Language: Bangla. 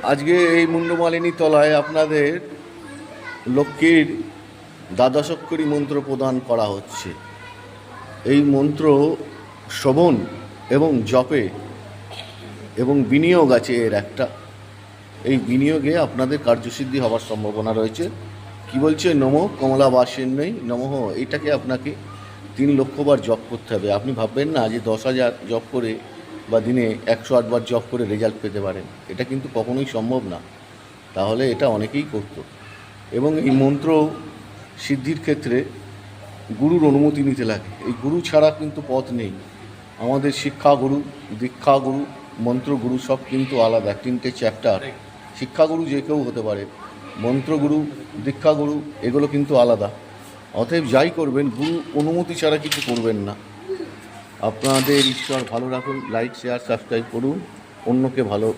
আজকে এই মুন্ডমালিনী তলায় আপনাদের লক্ষ্মীর দ্বাদশাক্ষরী মন্ত্র প্রদান করা হচ্ছে। এই মন্ত্র শ্রবণ এবং জপে এবং বিনিয়োগ আছে এর একটা। এই বিনিয়োগে আপনাদের কার্যসিদ্ধি হওয়ার সম্ভাবনা রয়েছে। কি বলছে? নমঃ কমলাবাসিন্যৈ নমঃ। এইটাকে আপনাকে 3 লক্ষ বার জপ করতে হবে। আপনি ভাববেন না যে 10,000 জপ করে বা দিনে 108 বার জপ করে রেজাল্ট পেতে পারেন। এটা কিন্তু কখনোই সম্ভব না। তাহলে এটা অনেকেই করত। এবং এই মন্ত্র সিদ্ধির ক্ষেত্রে গুরুর অনুমতি নিতে লাগে। এই গুরু ছাড়া কিন্তু পথ নেই। আমাদের শিক্ষাগুরু, দীক্ষাগুরু, মন্ত্রগুরু সব কিন্তু আলাদা। 3টে চ্যাপ্টার। শিক্ষাগুরু যে কেউ হতে পারে, মন্ত্রগুরু, দীক্ষাগুরু এগুলো কিন্তু আলাদা। অতএব যাই করবেন গুরু অনুমতি ছাড়া কিছু করবেন না। আপনাদের ঈশ্বর ভালো রাখুন। লাইক, শেয়ার, সাবস্ক্রাইব করুন। অন্যকে ভালো